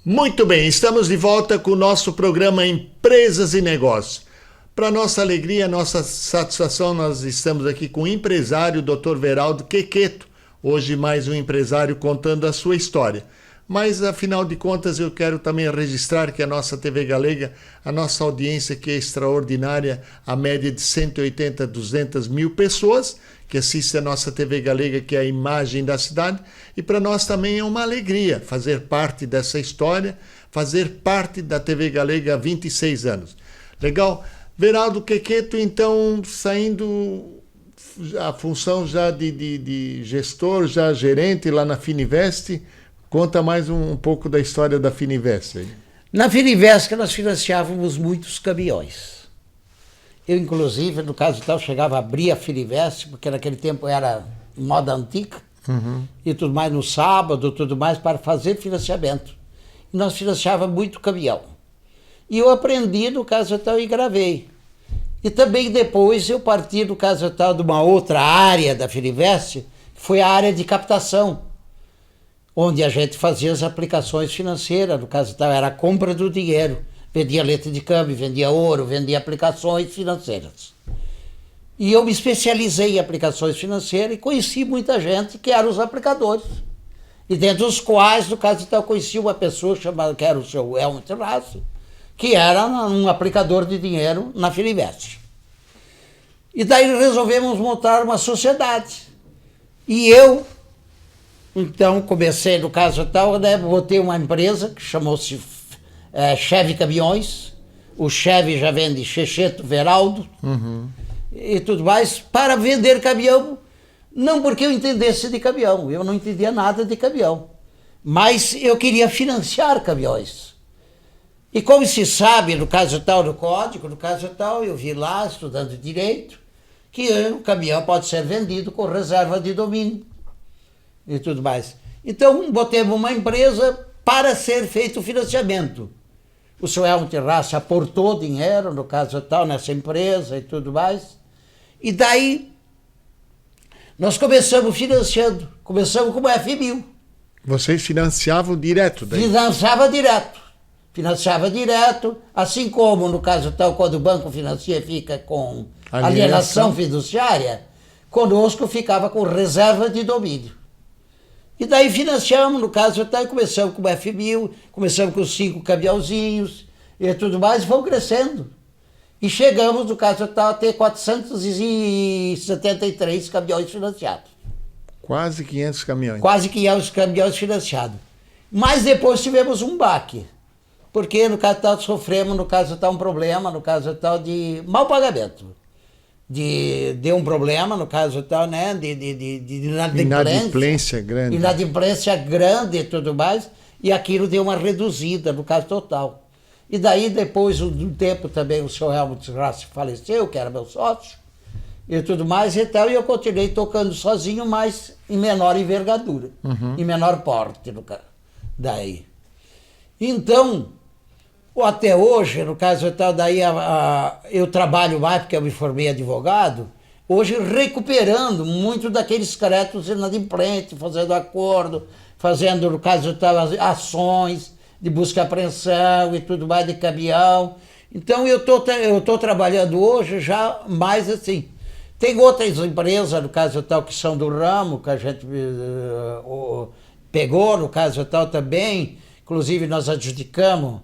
Muito bem, estamos de volta com o nosso programa Empresas e Negócios. Para nossa alegria, nossa satisfação, nós estamos aqui com o empresário Dr. Veraldo Quequeto. Hoje mais um empresário contando a sua história. Mas, afinal de contas, eu quero também registrar que a nossa TV Galega, a nossa audiência que é extraordinária, a média de 180, 200 mil pessoas que assistem a nossa TV Galega, que é a imagem da cidade. E para nós também é uma alegria fazer parte dessa história, fazer parte da TV Galega há 26 anos. Legal? Veraldo Quequeto, então, saindo a função já de gestor, já gerente lá na Fininvest. Conta mais um pouco da história da Fininvest aí. Na Fininvest nós financiávamos muitos caminhões. Eu, inclusive, no caso tal, chegava a abrir a Fininvest, porque naquele tempo era moda antiga, e tudo mais no sábado, tudo mais, para fazer financiamento. E nós financiávamos muito caminhão. E eu aprendi, no caso tal, e gravei. E também depois eu parti, no caso tal, de uma outra área da Fininvest, que foi a área de captação, onde a gente fazia as aplicações financeiras, no caso tal, era a compra do dinheiro, vendia letra de câmbio, vendia ouro, vendia aplicações financeiras. E eu me especializei em aplicações financeiras e conheci muita gente que eram os aplicadores. E dentro dos quais, no caso tal, conheci uma pessoa chamada, que era o seu Elmo Terrace, que era um aplicador de dinheiro na Fininvest. E daí resolvemos montar uma sociedade. E eu, então, comecei, no caso tal, né, botei uma empresa que chamou-se Chevy Caminhões. O Chevy já vende Checheto, Veraldo e tudo mais, para vender caminhão. Não porque eu entendesse de caminhão, eu não entendia nada de caminhão, mas eu queria financiar caminhões. E como se sabe, no caso tal, no código, no caso tal, eu vi lá, estudando direito, que o caminhão pode ser vendido com reserva de domínio e tudo mais. Então, botemos uma empresa para ser feito o financiamento. O senhor Elmo Terrace aportou dinheiro, no caso tal, nessa empresa e tudo mais. E daí, nós começamos financiando. Começamos como F1000. Vocês financiavam direto daí? Financiava direto, assim como, no caso tal, quando o banco financia fica com alienação fiduciária, conosco ficava com reserva de domínio. E daí financiamos, no caso tal, começamos com o F1000, começamos com 5 caminhãozinhos e tudo mais, e fomos crescendo. E chegamos, no caso tal, a ter 473 caminhões financiados. Quase 500 caminhões. Quase 500 caminhões financiados. Mas depois tivemos um baque. Porque, no caso tal, sofremos, no caso tal, um problema, no caso tal, de mau pagamento. Deu um problema, no caso tal, né, de inadimplência grande. Inadimplência grande e tudo mais, e aquilo deu uma reduzida, no caso total. E daí, depois de um tempo também, o senhor Elmo Terrace faleceu, que era meu sócio, e tudo mais, e tal, e eu continuei tocando sozinho, mas em menor envergadura, em menor porte, no caso. Daí. Então, até hoje, no caso tal, daí eu trabalho mais porque eu me formei advogado, hoje recuperando muito daqueles créditos inadimplentes, fazendo acordo, fazendo, no caso tal, ações de busca e apreensão e tudo mais de caminhão. Então eu tô trabalhando hoje já mais assim. Tem outras empresas, no caso tal, que são do ramo, que a gente pegou, no caso tal também, inclusive nós adjudicamos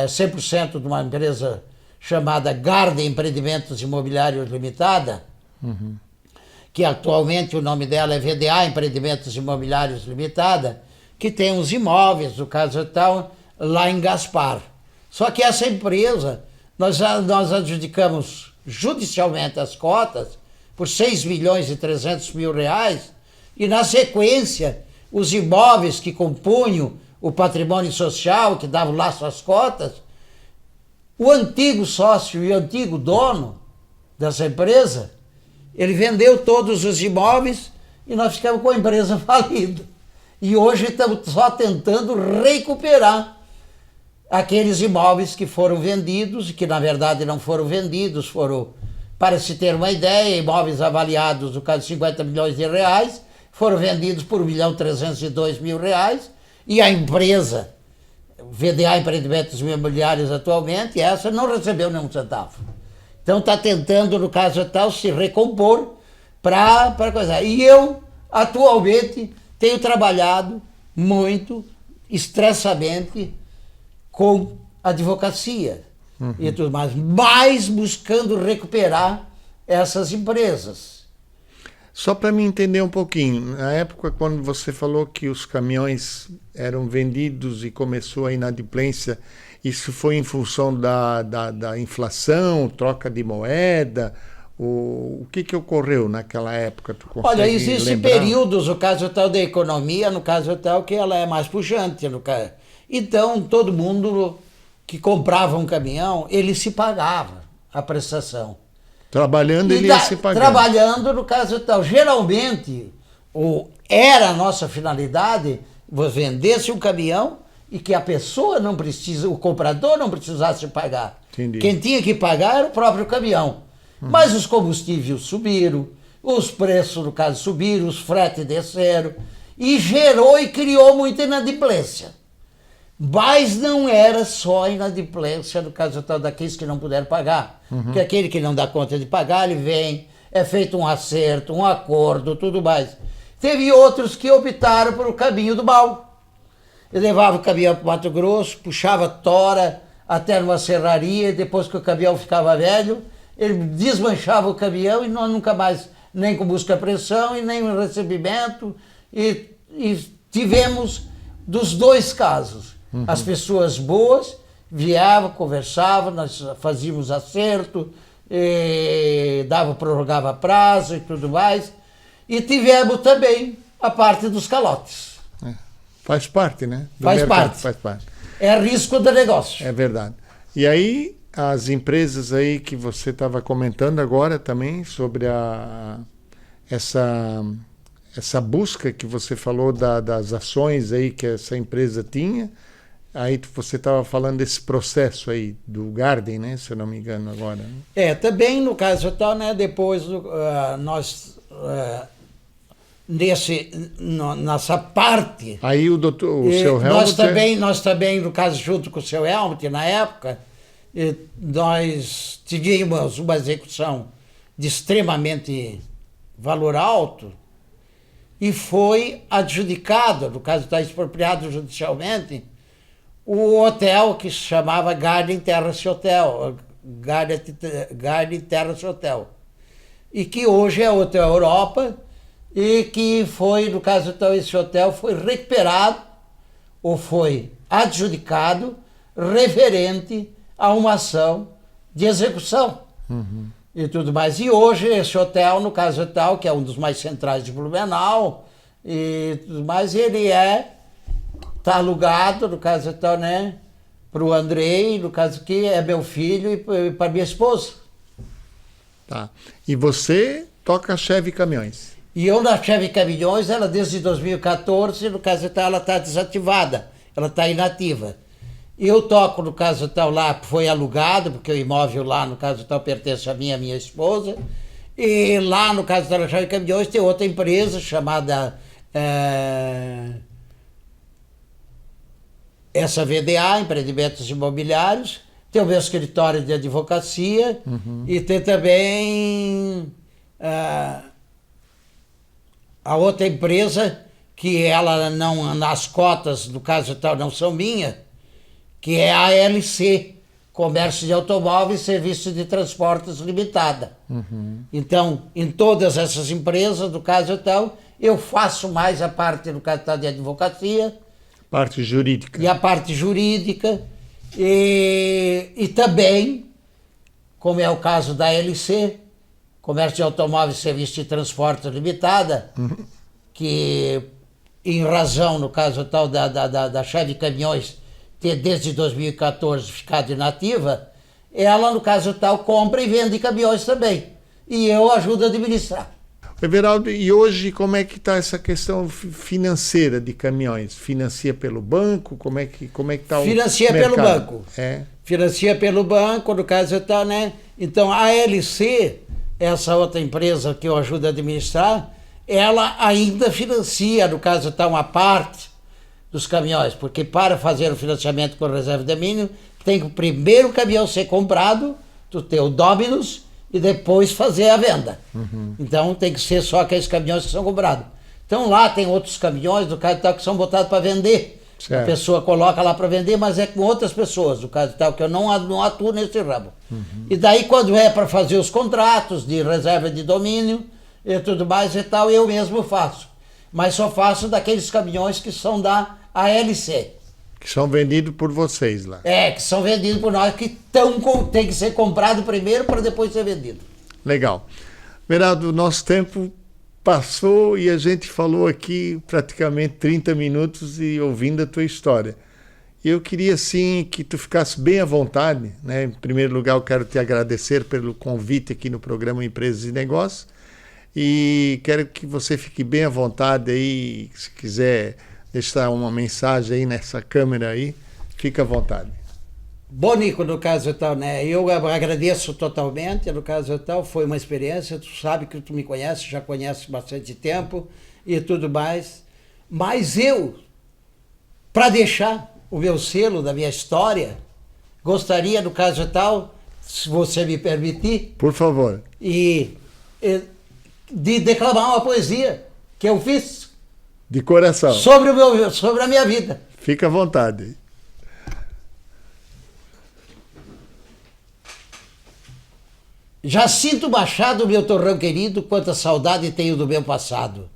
100% de uma empresa chamada Garden Empreendimentos Imobiliários Limitada, que atualmente o nome dela é VDA Empreendimentos Imobiliários Limitada, que tem uns imóveis, no caso tal, lá em Gaspar. Só que essa empresa, nós adjudicamos judicialmente as cotas por 6.300.000 reais, e na sequência, os imóveis que compunham o patrimônio social, que davam lá suas cotas, o antigo sócio e o antigo dono dessa empresa, ele vendeu todos os imóveis e nós ficamos com a empresa falida. E hoje estamos só tentando recuperar aqueles imóveis que foram vendidos, e que na verdade não foram vendidos, foram, para se ter uma ideia, imóveis avaliados, no caso de 50 milhões de reais, foram vendidos por 1.302.000 reais, e a empresa VDA Empreendimentos Imobiliários atualmente, e essa não recebeu nenhum centavo. Então está tentando, no caso tal, se recompor para coisa. E eu, atualmente, tenho trabalhado muito, expressamente, com advocacia e tudo mais, mas buscando recuperar essas empresas. Só para me entender um pouquinho, na época quando você falou que os caminhões eram vendidos e começou a inadimplência, isso foi em função da inflação, troca de moeda? O que ocorreu naquela época? Tu consegue Olha, existem lembrar? períodos, no caso tal da economia, no caso tal que ela é mais pujante. Então, todo mundo que comprava um caminhão, ele se pagava a prestação. Trabalhando ele ia se pagando. Trabalhando, no caso tal. Geralmente, era a nossa finalidade, vendesse um caminhão e que a pessoa não precisa, o comprador não precisasse pagar. Entendi. Quem tinha que pagar era o próprio caminhão. Mas os combustíveis subiram, os preços, no caso, subiram, os fretes desceram, e gerou e criou muita inadimplência. Mas não era só inadimplência, no caso tal daqueles que não puderam pagar. Porque aquele que não dá conta de pagar, ele vem, é feito um acerto, um acordo, tudo mais. Teve outros que optaram pelo caminho do mal. Ele levava o caminhão para o Mato Grosso, puxava tora até numa serraria, e depois que o caminhão ficava velho, ele desmanchava o caminhão e nós nunca mais, nem com busca pressão e nem recebimento, e tivemos dos dois casos. As pessoas boas vieram, conversavam, nós fazíamos acerto, prorrogava prazo e tudo mais, e tivemos também a parte dos calotes. Faz parte, né? Faz parte. É risco do negócio. É verdade. E aí, as empresas aí que você estava comentando agora também sobre essa busca que você falou das ações aí que essa empresa tinha, aí você estava falando desse processo aí do Garden, né? Se eu não me engano agora. Né? Também no caso tal, né? Depois nós nessa parte. Aí o seu Helmut... Nós também, no caso, junto com o seu Helmut, na época, nós tivemos uma execução de extremamente valor alto e foi adjudicado, no caso está expropriado judicialmente, o hotel que se chamava Garden Terrace Hotel, Garden Terrace Hotel, e que hoje é o Hotel Europa, e que foi, no caso então, esse hotel foi recuperado ou foi adjudicado referente a uma ação de execução e tudo mais. E hoje esse hotel, no caso tal, que é um dos mais centrais de Blumenau e tudo mais, ele está alugado, no caso tal, né, para o Andrei, no caso que é meu filho, e para minha esposa. Tá. E você toca Chevy Caminhões? E eu na Chevy Caminhões, ela desde 2014, no caso tal, ela está desativada, ela está inativa. Eu toco, no caso tal, lá, foi alugado, porque o imóvel lá, no caso tal, pertence a minha esposa. E lá, no caso da Chevy Caminhões, tem outra empresa chamada essa VDA, Empreendimentos Imobiliários, tem o meu escritório de advocacia e tem também a outra empresa que ela não, nas cotas, no caso tal, não são minhas, que é a ALC, Comércio de Automóveis e Serviços de Transportes Limitada. Então, em todas essas empresas, no caso tal, eu faço mais a parte, no caso tal, de advocacia. Parte jurídica. E a parte jurídica. E também, como é o caso da ALC, Comércio de Automóveis e Serviços de Transportes Limitada, que, em razão, no caso tal, da Chevy Caminhões ter desde 2014 ficado inativa, ela, no caso tal, compra e vende caminhões também. E eu ajudo a administrar. Everaldo, e hoje como é que está essa questão financeira de caminhões? Financia pelo banco? Como é que está o Financia mercado? pelo banco. É. Financia pelo banco, no caso tal, né? Então a ALC, essa outra empresa que eu ajudo a administrar, ela ainda financia, no caso tal, uma parte dos caminhões, porque para fazer o financiamento com reserva de domínio, tem que o primeiro caminhão ser comprado, tu ter o Dominus, e depois fazer a venda. Então tem que ser só aqueles caminhões que são comprados. Então lá tem outros caminhões, do caso tal, que são botados para vender. Certo. A pessoa coloca lá para vender, mas é com outras pessoas, do caso tal, que eu não atuo nesse ramo. E daí quando é para fazer os contratos de reserva de domínio e tudo mais e tal, eu mesmo faço. Mas só faço daqueles caminhões que são da ALC. Que são vendidos por vocês lá. Que são vendidos por nós, que tem que ser comprado primeiro para depois ser vendido. Legal. Veraldo, nosso tempo passou e a gente falou aqui praticamente 30 minutos e ouvindo a tua história. Eu queria, sim, que tu ficasse bem à vontade, né? Em primeiro lugar, eu quero te agradecer pelo convite aqui no programa Empresas e Negócios e quero que você fique bem à vontade aí, se quiser deixar uma mensagem aí nessa câmera aí, fica à vontade. Bom, Nico, no caso tal, né? Eu agradeço totalmente, no caso tal, foi uma experiência, tu sabe que tu me conhece, já conhece bastante tempo e tudo mais, mas eu, para deixar o meu selo da minha história, gostaria, no caso tal, se você me permitir, Por favor. de declamar uma poesia que eu fiz De coração. sobre a minha vida. Fica à vontade. Jacinto Machado, meu torrão querido, quanta saudade tenho do meu passado.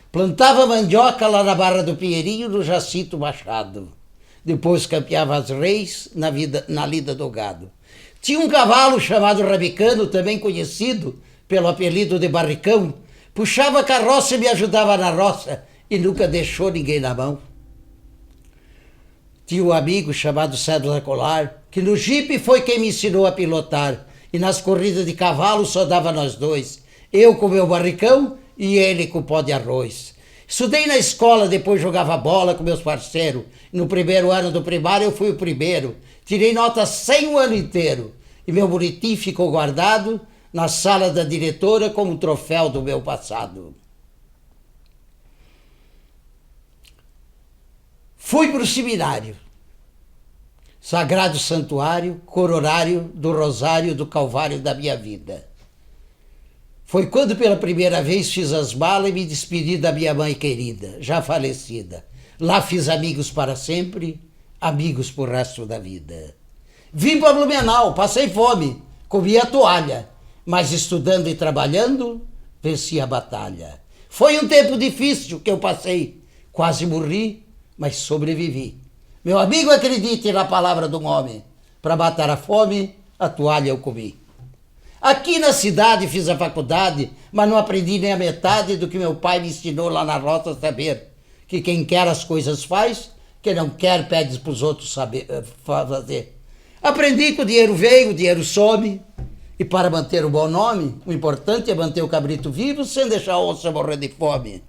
Plantava mandioca lá na Barra do Pinheirinho, no Jacinto Machado. Depois campeava as reis na lida do gado. Tinha um cavalo chamado Rabicano, também conhecido pelo apelido de Barricão. Puxava a carroça e me ajudava na roça e nunca deixou ninguém na mão. Tinha um amigo chamado Cédula Colar, que no jipe foi quem me ensinou a pilotar. E nas corridas de cavalo só dava nós dois. Eu com meu barricão e ele com o pó de arroz. Estudei na escola, depois jogava bola com meus parceiros. No primeiro ano do primário eu fui o primeiro. Tirei nota 100 o ano inteiro. E meu boletim ficou guardado na sala da diretora como um troféu do meu passado. Fui para o seminário. Sagrado Santuário, coronário do Rosário do Calvário da minha vida. Foi quando pela primeira vez fiz as malas e me despedi da minha mãe querida, já falecida. Lá fiz amigos para sempre, amigos pro resto da vida. Vim para Blumenau, passei fome, comi a toalha, mas estudando e trabalhando, venci a batalha. Foi um tempo difícil que eu passei, quase morri, mas sobrevivi. Meu amigo, acredite na palavra de um homem. Para matar a fome, a toalha eu comi. Aqui na cidade fiz a faculdade, mas não aprendi nem a metade do que meu pai me ensinou lá na roça a saber. Que quem quer as coisas faz, quem não quer pede para os outros fazer. Aprendi que o dinheiro veio, o dinheiro some. E para manter o bom nome, o importante é manter o cabrito vivo sem deixar a onça morrer de fome.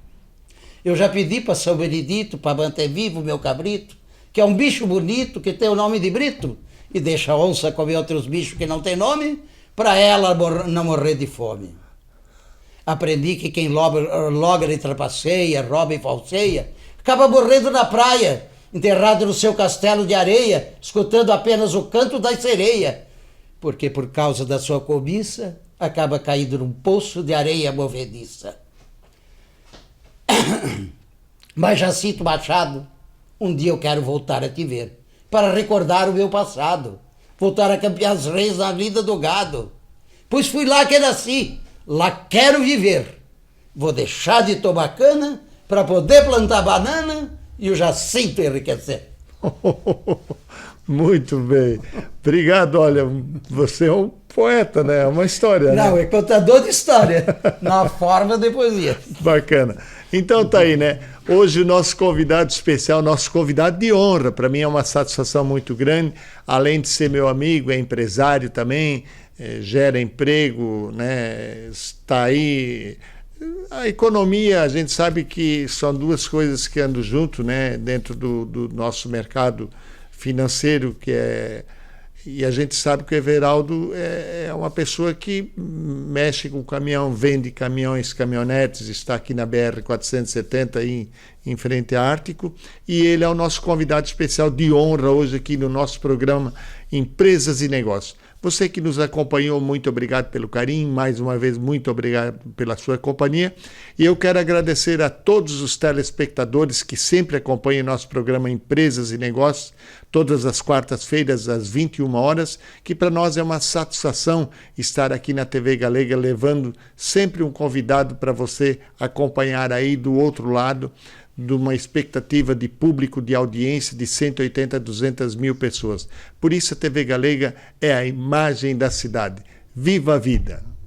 Eu já pedi para São Benedito para manter vivo o meu cabrito, que é um bicho bonito, que tem o nome de Brito, e deixa a onça comer outros bichos que não tem nome, para ela não morrer de fome. Aprendi que quem logra e trapaceia, rouba e falseia, acaba morrendo na praia, enterrado no seu castelo de areia, escutando apenas o canto da sereia, porque por causa da sua cobiça, acaba caído num poço de areia movediça. Mas Jacinto Machado, um dia eu quero voltar a te ver, para recordar o meu passado, voltar a campear as reis na lida do gado. Pois fui lá que nasci, lá quero viver. Vou deixar de tomar cana para poder plantar banana e o Jacinto enriquecer. Muito bem. Obrigado. Olha, você é um poeta, né? É uma história, Não, né? é contador de história, na forma de poesia. Bacana. Então tá aí, né? Hoje o nosso convidado especial, nosso convidado de honra, para mim é uma satisfação muito grande, além de ser meu amigo, é empresário também, gera emprego, né? Está aí. A economia, a gente sabe que são duas coisas que andam junto, né? Dentro do nosso mercado financeiro, que é E a gente sabe que o Everaldo é uma pessoa que mexe com caminhão, vende caminhões, caminhonetes, está aqui na BR-470 em frente a Ártico, e ele é o nosso convidado especial de honra hoje aqui no nosso programa Empresas e Negócios. Você que nos acompanhou, muito obrigado pelo carinho, mais uma vez muito obrigado pela sua companhia, e eu quero agradecer a todos os telespectadores que sempre acompanham nosso programa Empresas e Negócios, todas as quartas-feiras às 21 horas, que para nós é uma satisfação estar aqui na TV Galega levando sempre um convidado para você acompanhar aí do outro lado, de uma expectativa de público, de audiência de 180 a 200 mil pessoas. Por isso a TV Galega é a imagem da cidade. Viva a vida!